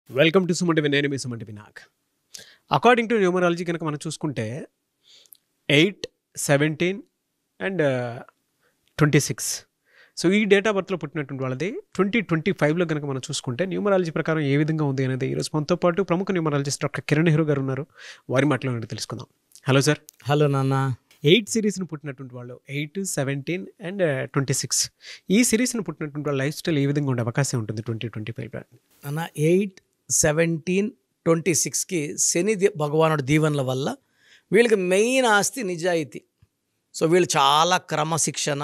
Welcome to సుమంటి నేను మీ సుమంటి Vinayak. According to numerology కనుక మనం చూసుకుంటే 8, 17 అండ్ 26. సో ఈ డేట్ ఆఫ్ బర్త్లో పుట్టినటువంటి వాళ్ళది 2025లో కనుక మనం చూసుకుంటే న్యూమరాలజీ ప్రకారం ఏ విధంగా ఉంది అనేది ఈరోజు మనతో పాటు ప్రముఖ న్యూమరాలజిస్ట్ డాక్టర్ కిరణ్ నెహ్రూ గారు ఉన్నారు. వారి మాటలో తెలుసుకుందాం. Hello sir. హలో నాన్న. 8 సిరీస్ని పుట్టినటువంటి వాళ్ళు 8, 17 అండ్ 26 ఈ సిరీస్ని పుట్టినటువంటి వాళ్ళ లైఫ్ స్టైల్ ఏ విధంగా ఉండే అవకాశం ఉంటుంది 2025లో? నాన్న 8, 17, 26కి శని భగవానుడి దీవెనల వల్ల వీళ్ళకి మెయిన్ ఆస్తి నిజాయితీ. సో వీళ్ళు చాలా క్రమశిక్షణ,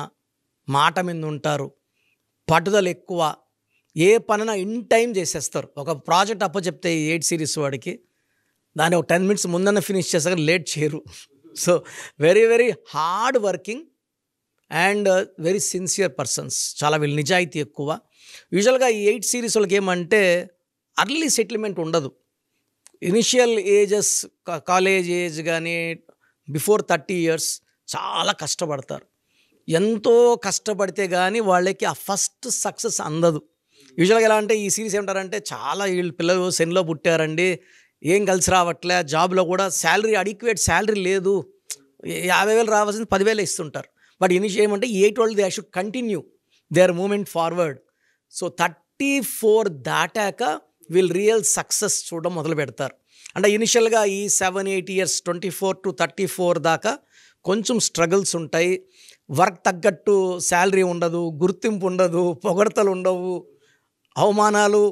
మాట మీద ఉంటారు, పట్టుదల ఎక్కువ, ఏ పనైనా ఇన్ టైం చేసేస్తారు. ఒక ప్రాజెక్ట్ అప్పచెప్తే 8 సిరీస్ వాడికి దాన్ని ఒక 10 minutes ముందన్న ఫినిష్ చేస్తారు, లేట్ చేయరు. So very very hard working and very sincere persons. చాలా వీళ్ళు నిజాయితీ ఎక్కువ. యూజువల్గా ఈ 8 సిరీస్ వాళ్ళకి ఏమంటే అర్లీ సెటిల్మెంట్ ఉండదు. ఇనిషియల్ ఏజెస్, కాలేజ్ ఏజ్ కానీ బిఫోర్ 30 years చాలా కష్టపడతారు. ఎంతో కష్టపడితే కానీ వాళ్ళకి ఆ ఫస్ట్ సక్సెస్ అందదు. యూజువల్గా ఎలా అంటే ఈ సిరీస్ ఏమంటారంటే చాలా వీళ్ళు పిల్లలు సెన్లో పుట్టారండి, ఏం కలిసి రావట్లే, జాబ్లో కూడా శాలరీ అడిక్వేట్ శాలరీ లేదు, 50,000 రావాల్సింది 10,000 ఇస్తుంటారు. బట్ ఇనిషియల్ ఏమంటే 8 వాళ్ళు they should continue their movement forward. So 34 దాటాక వీళ్ళు రియల్ సక్సెస్ చూడడం మొదలు పెడతారు. అంటే ఇనిషియల్గా ఈ 7-8 years 24 to 34 దాకా కొంచెం స్ట్రగుల్స్ ఉంటాయి. వర్క్ తగ్గట్టు శాలరీ ఉండదు, గుర్తింపు ఉండదు, పొగడతలు ఉండవు, అవమానాలు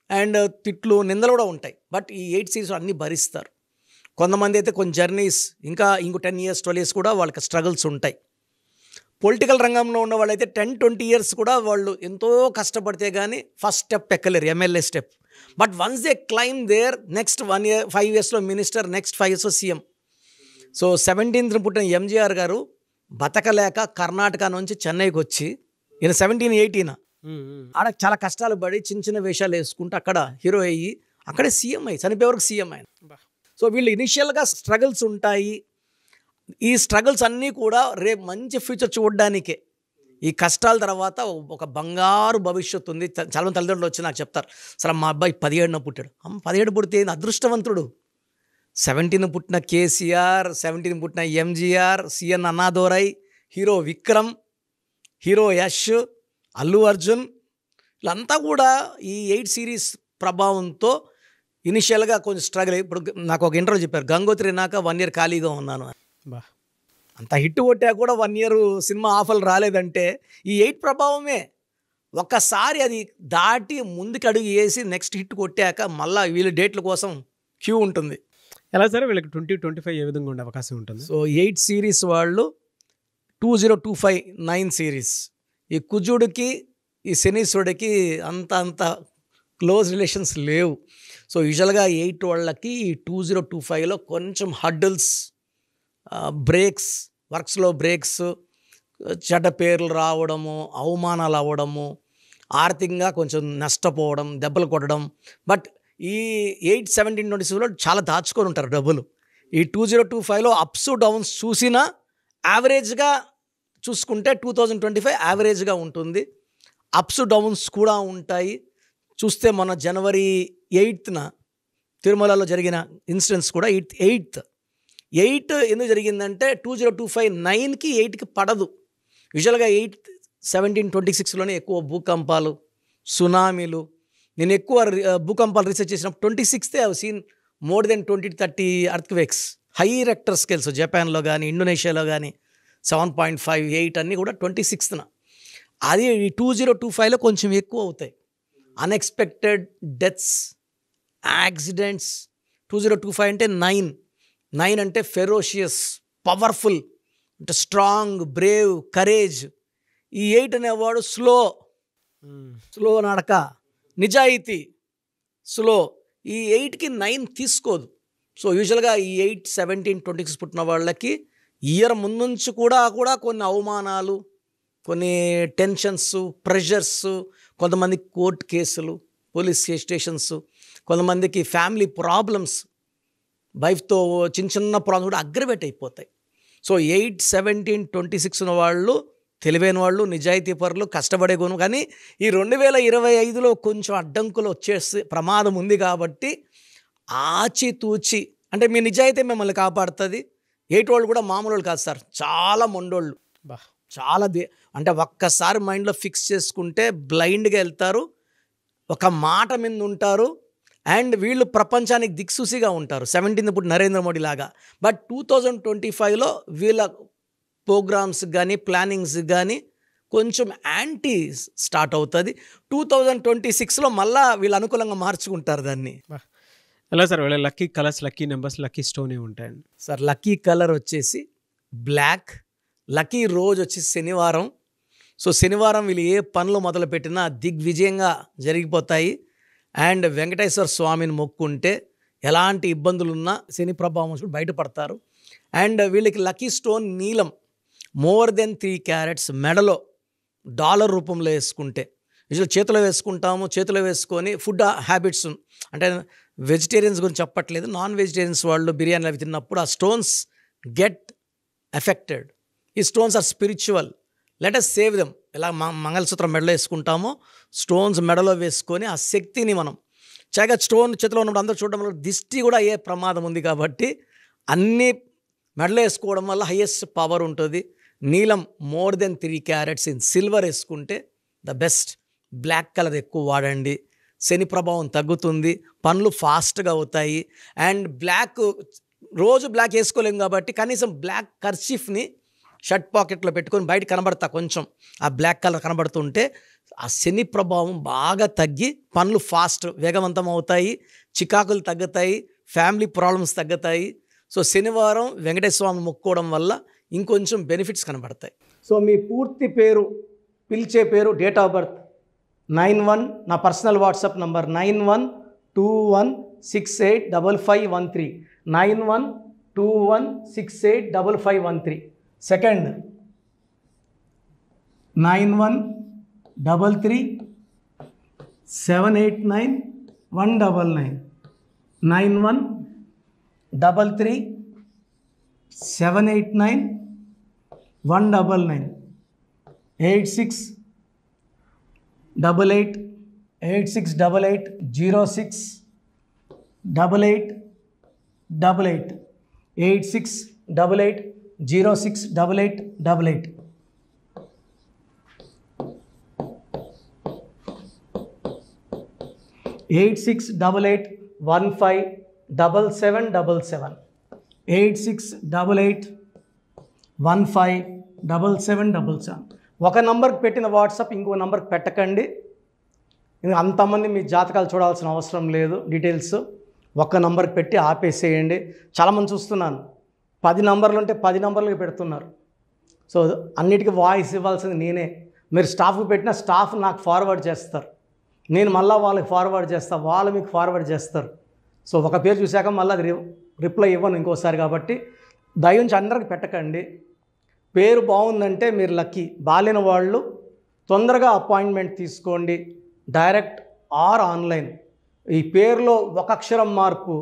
అండ్ తిట్లు, నిందలు కూడా ఉంటాయి. బట్ ఈ 8 సిరీస్ అన్నీ భరిస్తారు. కొంతమంది అయితే కొన్ని జర్నీస్ ఇంకో 10 years 12 years కూడా వాళ్ళకి స్ట్రగుల్స్ ఉంటాయి. పొలిటికల్ రంగంలో ఉన్న వాళ్ళైతే 10-20 years కూడా వాళ్ళు ఎంతో కష్టపడితే కానీ ఫస్ట్ స్టెప్ ఎక్కలేరు, MLA step. But once they climb there next 1 year 5 yearsలో మినిస్టర్, నెక్స్ట్ 5 yearsలో సీఎం. సో 17th పుట్టిన ఎంజీఆర్ గారు బతకలేక కర్ణాటక నుంచి చెన్నైకి వచ్చి, ఈయన 17-18 ఆడ చాలా కష్టాలు పడి చిన్న చిన్న వేషాలు వేసుకుంటూ అక్కడ హీరో అయ్యి అక్కడే సీఎం అయ్యి చనిపోయే వరకు సీఎం ఆయన. సో వీళ్ళు ఇనిషియల్గా స్ట్రగుల్స్ ఉంటాయి. ఈ స్ట్రగుల్స్ అన్నీ కూడా రేపు మంచి ఫ్యూచర్ చూడడానికే. ఈ కష్టాల తర్వాత ఒక బంగారు భవిష్యత్తు ఉంది. చాలామంది తల్లిదండ్రులు వచ్చి నాకు చెప్తారు, సరే మా అబ్బాయి 17న పుట్టాడు. 17 పుడితే అదృష్టవంతుడు. 17 పుట్టిన కేసీఆర్, 17 పుట్టిన ఎంజీఆర్, సిఎన్ అన్నాదోరై, హీరో విక్రమ్, హీరో యష్, అల్లు అర్జున్, వీళ్ళంతా కూడా ఈ 8 సిరీస్ ప్రభావంతో ఇనిషియల్గా కొంచెం స్ట్రగుల్. ఇప్పుడు నాకు ఒక ఇంటర్వ్యూ చెప్పారు, గంగోత్రి నాక 1 year ఖాళీగా ఉన్నాను. అంత హిట్ కొట్టా కూడా 1 year సినిమా ఆఫర్లు రాలేదంటే ఈ 8 ప్రభావమే. ఒక్కసారి అది దాటి ముందుకు అడుగు వేసి నెక్స్ట్ హిట్ కొట్టాక మళ్ళీ వీళ్ళ డేట్ల కోసం క్యూ ఉంటుంది. ఎలా సరే వీళ్ళకి 2025 ఏ విధంగా ఉండే అవకాశం ఉంటుంది? సో 8 సిరీస్ వాళ్ళు 2025 9 సిరీస్. ఈ కుజుడికి ఈ శనీశ్వరుడికి అంత క్లోజ్ రిలేషన్స్ లేవు. సో యూజువల్గా 8 వాళ్ళకి ఈ 2025లో కొంచెం హడ్డల్స్, బ్రేక్స్, వర్క్స్లో బ్రేక్స్, చెడ్డ పేర్లు రావడము, అవమానాలు అవ్వడము, ఆర్థికంగా కొంచెం నష్టపోవడం, దెబ్బలు కొట్టడం. బట్ ఈ 8, 17, 26లో చాలా దాచుకొని ఉంటారు డబ్బులు. ఈ 2025లో అప్స్ డౌన్స్ చూసినా యావరేజ్గా చూసుకుంటే 2025 యావరేజ్గా ఉంటుంది. అప్స్ డౌన్స్ కూడా ఉంటాయి. చూస్తే మన January 8th తిరుమలలో జరిగిన ఇన్సిడెంట్స్ కూడా 8 ఎందుకు జరిగిందంటే 2025 9కి 8కి పడదు. యూజువల్గా 8, 17, 26లోనే ఎక్కువ భూకంపాలు, సునామీలు. నేను ఎక్కువ భూకంపాలు రీసెర్చ్ చేసినప్పుడు 26th I have seen more than 20-30 earthquakes, high Richter scales. జపాన్లో కానీ ఇండోనేషియాలో కానీ 7.5, 8 అన్నీ కూడా 26th. అది 2025లో కొంచెం ఎక్కువ అవుతాయి. Unexpected deaths, accidents. 2025 అంటే 9 అంటే ఫెరోషియస్, పవర్ఫుల్, అంటే స్ట్రాంగ్, బ్రేవ్, కరేజ్. ఈ 8 అనేవాడు స్లో నడక, నిజాయితీ, స్లో. ఈ 8కి 9 తీసుకోదు. సో యూజువల్గా ఈ 8, 17, 26 పుట్టిన వాళ్ళకి ఇయర్ ముందుంచి కూడా కొన్ని అవమానాలు, కొన్ని టెన్షన్స్, ప్రెషర్స్, కొంతమంది కోర్టు కేసులు, పోలీస్ స్టేషన్స్, కొంతమందికి ఫ్యామిలీ ప్రాబ్లమ్స్, వైఫ్తో చిన్న ప్రాబ్లమ్స్ కూడా అగ్రవేట్ అయిపోతాయి. సో 8, 17, 26 ఉన్న వాళ్ళు తెలివైన వాళ్ళు, నిజాయితీ పరులు, కష్టపడే గుణం. కానీ ఈ 2025లో కొంచెం అడ్డంకులు వచ్చేసి ప్రమాదం ఉంది కాబట్టి ఆచితూచి, అంటే మీ నిజాయితీ మిమ్మల్ని కాపాడుతుంది. ఏటోళ్ళు కూడా మామూలు వాళ్ళు కాదు సార్, చాలా మొండోళ్ళు, బా చాలా అంటే ఒక్కసారి మైండ్లో ఫిక్స్ చేసుకుంటే బ్లైండ్గా వెళ్తారు, ఒక మాట మీద ఉంటారు. అండ్ వీళ్ళు ప్రపంచానికి దిక్సూసిగా ఉంటారు. 17 ఇప్పుడు నరేంద్ర మోడీ లాగా. బట్ 2025లో వీళ్ళ ప్రోగ్రామ్స్ కానీ ప్లానింగ్స్ కానీ కొంచెం యాంటీ స్టార్ట్ అవుతుంది. 2026లో మళ్ళా వీళ్ళు అనుకూలంగా మార్చుకుంటారు దాన్ని. బా ఎలా సార్ వీళ్ళ lucky colours, lucky numbers, lucky stone ఏమి ఉంటాయండి? సార్ లక్కీ కలర్ వచ్చేసి బ్లాక్, లక్కీ రోజు వచ్చేసి శనివారం. సో శనివారం వీళ్ళు ఏ పనులు మొదలుపెట్టినా దిగ్విజయంగా జరిగిపోతాయి. అండ్ వెంకటేశ్వర స్వామిని మొక్కుంటే ఎలాంటి ఇబ్బందులున్నా శని ప్రభావం నుంచి బయటపడతారు. అండ్ వీళ్ళకి లక్కీ స్టోన్ నీలం, మోర్ దెన్ 3 క్యారెట్స్, మెడలో డాలర్ రూపంలో వేసుకుంటే. యూజువల్ చేతిలో వేసుకుంటాము, చేతిలో వేసుకొని ఫుడ్ హ్యాబిట్స్, అంటే వెజిటేరియన్స్ గురించి చెప్పట్లేదు, నాన్ వెజిటేరియన్స్ వాళ్ళు బిర్యానీలు అవి తిన్నప్పుడు ఆ స్టోన్స్ గెట్ ఎఫెక్టెడ్. ఈ stones are spiritual, let us save them. ఎలా మంగళసూత్రం మెడలో వేసుకుంటామో స్టోన్స్ మెడలో వేసుకొని ఆ శక్తిని మనం చక్కగా స్టోన్ చేతిలో ఉన్నప్పుడు అందరూ చూడడం వల్ల దిష్టి కూడా అయ్యే ప్రమాదం ఉంది కాబట్టి అన్నీ మెడలో వేసుకోవడం వల్ల హైయెస్ట్ పవర్ ఉంటుంది. నీలం more than 3 carats in silver వేసుకుంటే ద బెస్ట్. బ్లాక్ కలర్ ఎక్కువ వాడండి, శని ప్రభావం తగ్గుతుంది, పనులు ఫాస్ట్గా అవుతాయి. అండ్ బ్లాక్ రోజు బ్లాక్ వేసుకోలేము కాబట్టి కనీసం బ్లాక్ కర్చీఫ్ని షర్ట్ పాకెట్లో పెట్టుకొని బయట కనబడతా, కొంచెం ఆ బ్లాక్ కలర్ కనబడుతుంటే ఆ శని ప్రభావం బాగా తగ్గి పనులు ఫాస్ట్ వేగవంతం అవుతాయి, చికాకులు తగ్గుతాయి, ఫ్యామిలీ ప్రాబ్లమ్స్ తగ్గుతాయి. సో శనివారం వెంకటేశ్వర స్వామి మొక్కుకోవడం వల్ల ఇంకొంచెం బెనిఫిట్స్ కనబడతాయి. సో మీ పూర్తి పేరు, పిలిచే పేరు, డేట్ ఆఫ్ బర్త్ 91, నా పర్సనల్ వాట్సాప్ నంబర్ 9121685513, 9121685513. సెకండ్ 9133789199, 9133789199, 868886880688, 8688068888. 8688157777, 8688157777. ఒక నంబర్కి పెట్టిన వాట్సాప్ ఇంకో నంబర్కి పెట్టకండి. అంతమంది మీ జాతకాలు చూడాల్సిన అవసరం లేదు. డీటెయిల్స్ ఒక్క నంబర్కి పెట్టి ఆపేసేయండి. చాలామంది చూస్తున్నాను 10 నంబర్లు ఉంటే 10 నంబర్లకి పెడుతున్నారు. సో అన్నిటికీ వాయిస్ ఇవ్వాల్సింది నేనే. మీరు స్టాఫ్కి పెట్టిన స్టాఫ్ నాకు ఫార్వర్డ్ చేస్తారు, నేను మళ్ళీ వాళ్ళకి ఫార్వర్డ్ చేస్తాను, వాళ్ళు మీకు ఫార్వర్డ్ చేస్తారు. సో ఒక పేరు చూశాక మళ్ళీ అది రిప్లై ఇవ్వను ఇంకోసారి. కాబట్టి దయించి అందరికి పెట్టకండి. పేరు బాగుందంటే మీరు లక్కీ. బాలేని వాళ్ళు తొందరగా అపాయింట్మెంట్ తీసుకోండి, డైరెక్ట్ ఆర్ ఆన్లైన్. ఈ పేరులో ఒక అక్షరం మార్పు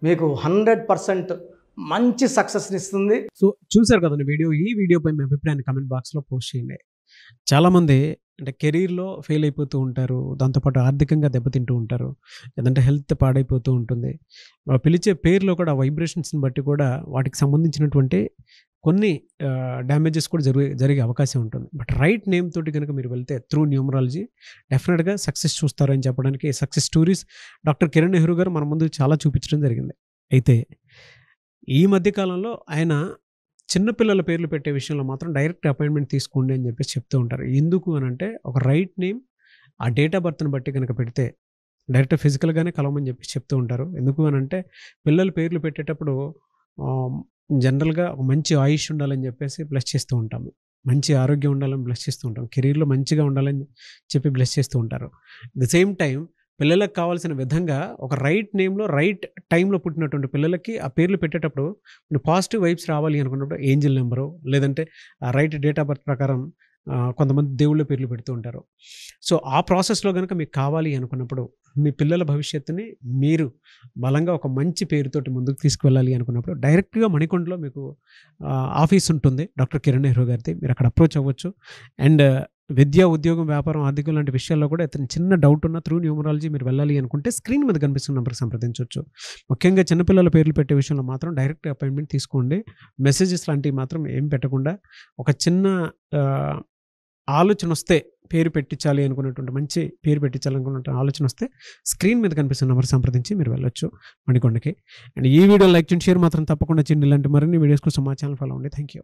మీకు 100% మంచి సక్సెస్ని ఇస్తుంది. సో చూసారు కదండి వీడియో. ఈ వీడియోపై మీ అభిప్రాయాన్ని కామెంట్ బాక్స్లో పోస్ట్ చేయండి. చాలామంది అంటే కెరీర్లో ఫెయిల్ అయిపోతూ ఉంటారు, దాంతోపాటు ఆర్థికంగా దెబ్బతింటూ ఉంటారు, లేదంటే హెల్త్ పాడైపోతూ ఉంటుంది. పిలిచే పేరులో కూడా వైబ్రేషన్స్ని బట్టి కూడా వాటికి సంబంధించినటువంటి కొన్ని డ్యామేజెస్ కూడా జరిగే అవకాశం ఉంటుంది. బట్ రైట్ నేమ్ తోటి కనుక మీరు వెళ్తే త్రూ న్యూమరాలజీ డెఫినెట్గా సక్సెస్ చూస్తారని చెప్పడానికి success stories doctor Kiran Nehru గారు మన ముందు చాలా చూపించడం జరిగింది. అయితే ఈ మధ్యకాలంలో ఆయన చిన్నపిల్లల పేర్లు పెట్టే విషయంలో మాత్రం డైరెక్ట్ అపాయింట్మెంట్ తీసుకోండి అని చెప్పేసి చెప్తూ ఉంటారు. ఎందుకు అని అంటే ఒక రైట్ నేమ్ ఆ డేట్ ఆఫ్ బర్త్ని బట్టి కనుక పెడితే డైరెక్ట్ ఫిజికల్గానే కలవమని చెప్పి చెప్తూ ఉంటారు. ఎందుకు అని అంటే పిల్లల పేర్లు పెట్టేటప్పుడు జనరల్గా ఒక మంచి ఆయుష్ ఉండాలని చెప్పేసి బ్లెస్ చేస్తూ ఉంటాము, మంచి ఆరోగ్యం ఉండాలని బ్లెస్ చేస్తూ ఉంటాం, కెరీర్లో మంచిగా ఉండాలని చెప్పి బ్లెస్ చేస్తూ ఉంటారు. ది సేమ్ టైం పిల్లలకు కావాల్సిన విధంగా ఒక రైట్ నేమ్లో రైట్ టైంలో పుట్టినటువంటి పిల్లలకి ఆ పేర్లు పెట్టేటప్పుడు పాజిటివ్ వైబ్స్ రావాలి అనుకున్నప్పుడు ఏంజిల్ నెంబరు లేదంటే ఆ రైట్ డేట్ ఆఫ్ బర్త్ ప్రకారం కొంతమంది దేవుళ్ళ పేర్లు పెడుతూ ఉంటారు. సో ఆ ప్రాసెస్లో కనుక మీకు కావాలి అనుకున్నప్పుడు, మీ పిల్లల భవిష్యత్తుని మీరు బలంగా ఒక మంచి పేరుతోటి ముందుకు తీసుకువెళ్ళాలి అనుకున్నప్పుడు డైరెక్ట్గా మణికొండలో మీకు ఆఫీస్ ఉంటుంది డాక్టర్ కిరణ్ నెహ్రూ గారిది. మీరు అక్కడ అప్రోచ్ అవ్వచ్చు. అండ్ విద్య, ఉద్యోగం, వ్యాపారం, ఆర్థికం లాంటి విషయాల్లో కూడా ఏదైనా చిన్న డౌట్ ఉన్న త్రూ న్యూమరాలజీ మీరు వెళ్ళాలి అనుకుంటే స్క్రీన్ మీద కనిపిస్తున్న నెంబర్కి సంప్రదించవచ్చు. ముఖ్యంగా చిన్నపిల్లల పేర్లు పెట్టే విషయంలో మాత్రం డైరెక్ట్ అపాయింట్మెంట్ తీసుకోండి. మెసేజెస్ లాంటివి మాత్రం ఏం పెట్టకుండా ఒక చిన్న ఆలోచన వస్తే పేరు పెట్టించాలి అనుకున్నటువంటి మంచి పేరు పెట్టించాలనుకున్న ఆలోచన వస్తే స్క్రీన్ మీద కనిపిస్తున్న నెంబర్ సంప్రదించి మీరు వెళ్ళొచ్చు మణికొండకి. అండ్ ఈ వీడియో లైక్ చేయండి, షేర్ మాత్రం తప్పకుండా చేయండి. ఇలాంటి మరిన్ని వీడియోస్ కోసం మా ఛానల్ ఫాలో అవ్వండి. Thank you.